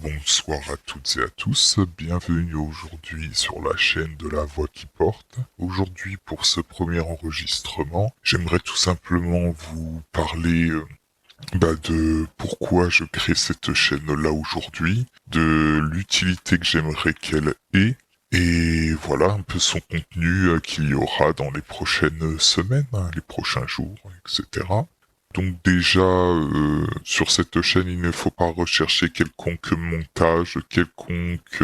Bonsoir à toutes et à tous, bienvenue aujourd'hui sur la chaîne de la voix qui porte. Aujourd'hui pour ce premier enregistrement, j'aimerais tout simplement vous parler de pourquoi je crée cette chaîne-là aujourd'hui, de l'utilité que j'aimerais qu'elle ait, et voilà un peu son contenu qu'il y aura dans les prochaines semaines, les prochains jours, etc. Donc déjà, sur cette chaîne, il ne faut pas rechercher quelconque montage, quelconque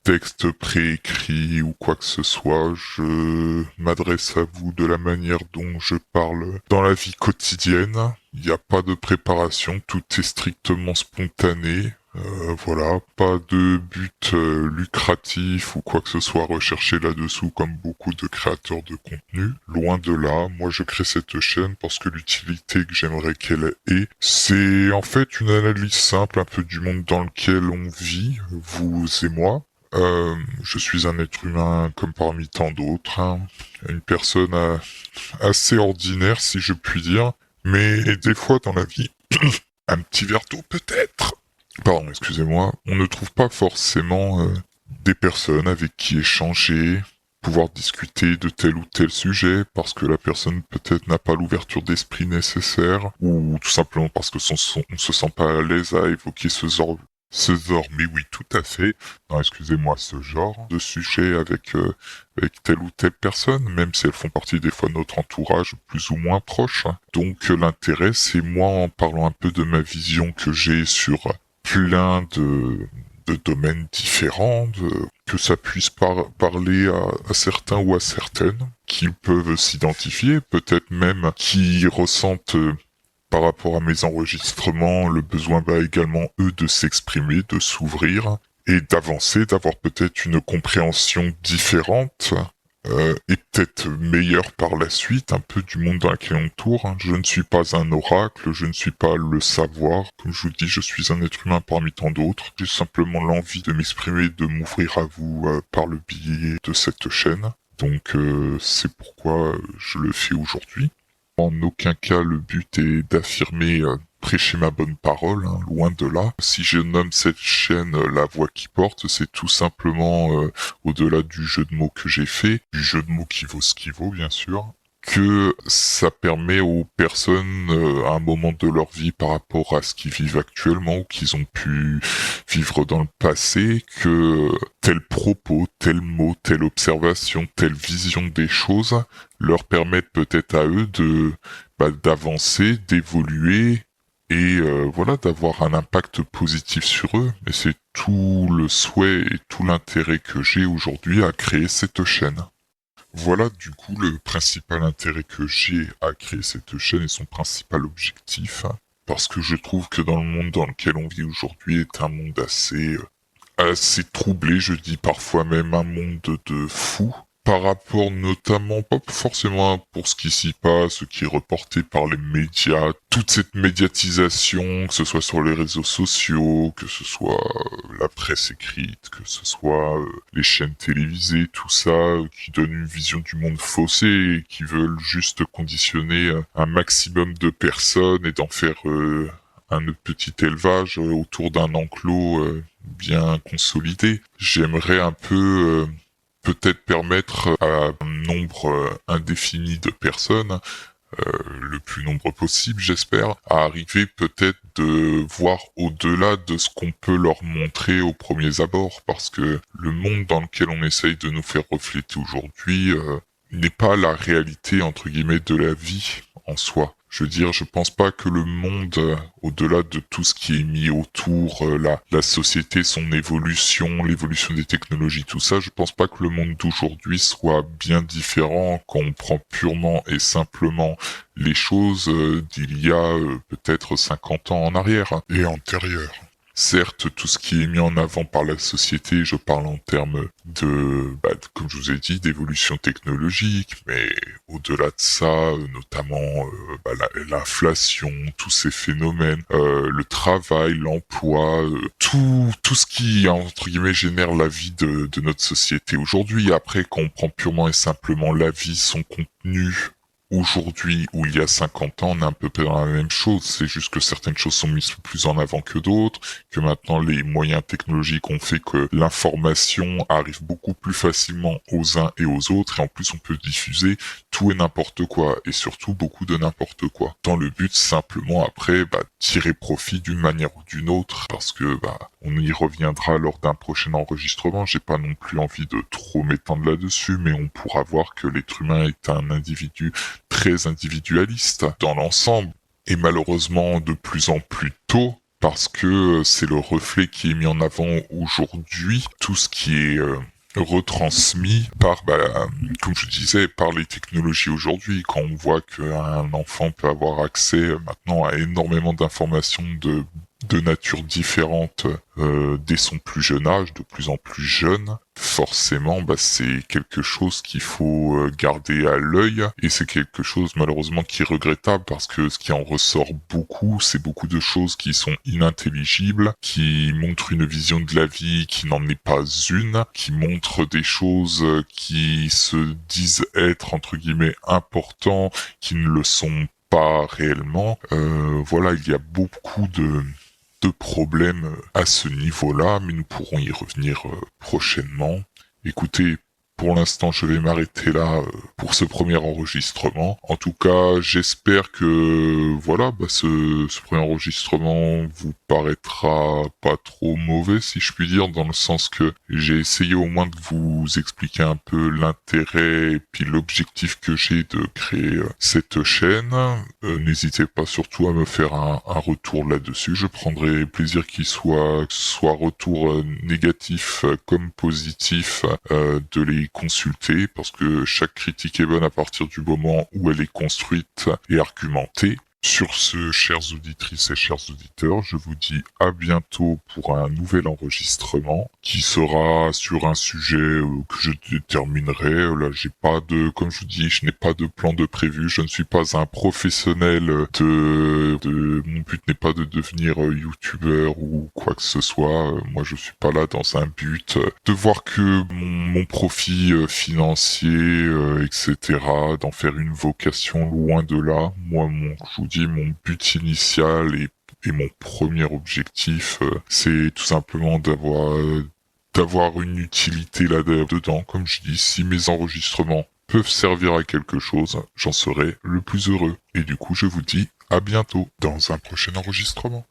texte préécrit ou quoi que ce soit. Je m'adresse à vous de la manière dont je parle dans la vie quotidienne. Il n'y a pas de préparation, tout est strictement spontané. Voilà, pas de but lucratif ou quoi que ce soit recherché là-dessous comme beaucoup de créateurs de contenu. Loin de là, moi je crée cette chaîne parce que l'utilité que j'aimerais qu'elle ait, c'est en fait une analyse simple un peu du monde dans lequel on vit, vous et moi. Je suis un être humain comme parmi tant d'autres, hein. Une personne assez ordinaire si je puis dire, mais des fois dans la vie, un petit verre d'eau peut-être. Pardon, excusez-moi, on ne trouve pas forcément des personnes avec qui échanger, pouvoir discuter de tel ou tel sujet, parce que la personne peut-être n'a pas l'ouverture d'esprit nécessaire, ou tout simplement parce que on se sent pas à l'aise à évoquer mais oui, tout à fait, non, excusez-moi, ce genre de sujet avec telle ou telle personne, même si elles font partie des fois de notre entourage plus ou moins proche. Donc l'intérêt, c'est moi en parlant un peu de ma vision que j'ai sur plein de domaines différents, que ça puisse parler à certains ou à certaines, qui peuvent s'identifier, peut-être même qui ressentent par rapport à mes enregistrements le besoin également eux de s'exprimer, de s'ouvrir et d'avancer, d'avoir peut-être une compréhension différente et peut-être meilleure par la suite, un peu du monde dans lequel on tourne. Je ne suis pas un oracle, je ne suis pas le savoir. Comme je vous dis, je suis un être humain parmi tant d'autres. J'ai simplement l'envie de m'exprimer, de m'ouvrir à vous par le biais de cette chaîne. Donc c'est pourquoi je le fais aujourd'hui. En aucun cas le but est d'affirmer prêcher ma bonne parole, hein, loin de là. Si je nomme cette chaîne La Voix qui porte, c'est tout simplement au-delà du jeu de mots que j'ai fait, du jeu de mots qui vaut ce qui vaut bien sûr, que ça permet aux personnes à un moment de leur vie par rapport à ce qu'ils vivent actuellement ou qu'ils ont pu vivre dans le passé, que tel propos, tel mot, telle observation, telle vision des choses leur permettent peut-être à eux de d'avancer, d'évoluer et voilà, d'avoir un impact positif sur eux. Et c'est tout le souhait et tout l'intérêt que j'ai aujourd'hui à créer cette chaîne. Voilà du coup le principal intérêt que j'ai à créer cette chaîne et son principal objectif, hein, parce que je trouve que dans le monde dans lequel on vit aujourd'hui est un monde assez troublé, je dis parfois même un monde de fous, par rapport notamment, pas forcément pour ce qui s'y passe, ce qui est reporté par les médias, toute cette médiatisation, que ce soit sur les réseaux sociaux, que ce soit la presse écrite, que ce soit les chaînes télévisées, tout ça, qui donne une vision du monde faussée et qui veulent juste conditionner un maximum de personnes et d'en faire un petit élevage autour d'un enclos bien consolidé. J'aimerais un peu peut-être permettre à un nombre indéfini de personnes, le plus nombreux possible j'espère, à arriver peut-être de voir au-delà de ce qu'on peut leur montrer aux premiers abords, parce que le monde dans lequel on essaye de nous faire refléter aujourd'hui n'est pas la réalité entre guillemets de la vie en soi. Je veux dire, je pense pas que le monde, au-delà de tout ce qui est mis autour, la société, son évolution, l'évolution des technologies, tout ça, je pense pas que le monde d'aujourd'hui soit bien différent quand on prend purement et simplement les choses d'il y a peut-être 50 ans en arrière et antérieur. Certes, tout ce qui est mis en avant par la société, je parle en termes comme je vous ai dit, d'évolution technologique, mais au-delà de ça, notamment l'inflation, tous ces phénomènes, le travail, l'emploi, tout ce qui, entre guillemets, génère la vie de notre société aujourd'hui. Après, quand on prend purement et simplement la vie, son contenu, aujourd'hui ou il y a 50 ans, on est un peu dans la même chose. C'est juste que certaines choses sont mises plus en avant que d'autres, que maintenant les moyens technologiques ont fait que l'information arrive beaucoup plus facilement aux uns et aux autres, et en plus on peut diffuser tout et n'importe quoi, et surtout beaucoup de n'importe quoi, dans le but simplement après tirer profit d'une manière ou d'une autre, parce que on y reviendra lors d'un prochain enregistrement. J'ai pas non plus envie de trop m'étendre là-dessus, mais on pourra voir que l'être humain est un individu très individualiste dans l'ensemble, et malheureusement de plus en plus tôt, parce que c'est le reflet qui est mis en avant aujourd'hui, tout ce qui est retransmis par, comme je disais, par les technologies aujourd'hui. Quand on voit qu'un enfant peut avoir accès maintenant à énormément d'informations de nature différente dès son plus jeune âge, de plus en plus jeune, forcément c'est quelque chose qu'il faut garder à l'œil, et c'est quelque chose malheureusement qui est regrettable, parce que ce qui en ressort beaucoup, c'est beaucoup de choses qui sont inintelligibles, qui montrent une vision de la vie qui n'en est pas une, qui montrent des choses qui se disent être entre guillemets importants, qui ne le sont pas réellement. Voilà, il y a beaucoup de problèmes à ce niveau-là, mais nous pourrons y revenir prochainement. Écoutez, pour l'instant, je vais m'arrêter là pour ce premier enregistrement. En tout cas, j'espère que ce premier enregistrement vous paraîtra pas trop mauvais, si je puis dire, dans le sens que j'ai essayé au moins de vous expliquer un peu l'intérêt et puis l'objectif que j'ai de créer cette chaîne. N'hésitez pas surtout à me faire un retour là-dessus. Je prendrai plaisir qu'il soit retour négatif comme positif, de les consulter, parce que chaque critique est bonne à partir du moment où elle est construite et argumentée. Sur ce, chères auditrices et chers auditeurs, je vous dis à bientôt pour un nouvel enregistrement qui sera sur un sujet que je déterminerai. Là, comme je vous dis, je n'ai pas de plan de prévu. Je ne suis pas un professionnel mon but n'est pas de devenir youtubeur ou quoi que ce soit. Moi, je suis pas là dans un but de voir que mon profit financier, etc., d'en faire une vocation, loin de là. Moi, je vous dis, mon but initial et mon premier objectif, c'est tout simplement d'avoir une utilité là-dedans. Comme je dis, si mes enregistrements peuvent servir à quelque chose, j'en serai le plus heureux. Et du coup, je vous dis à bientôt dans un prochain enregistrement.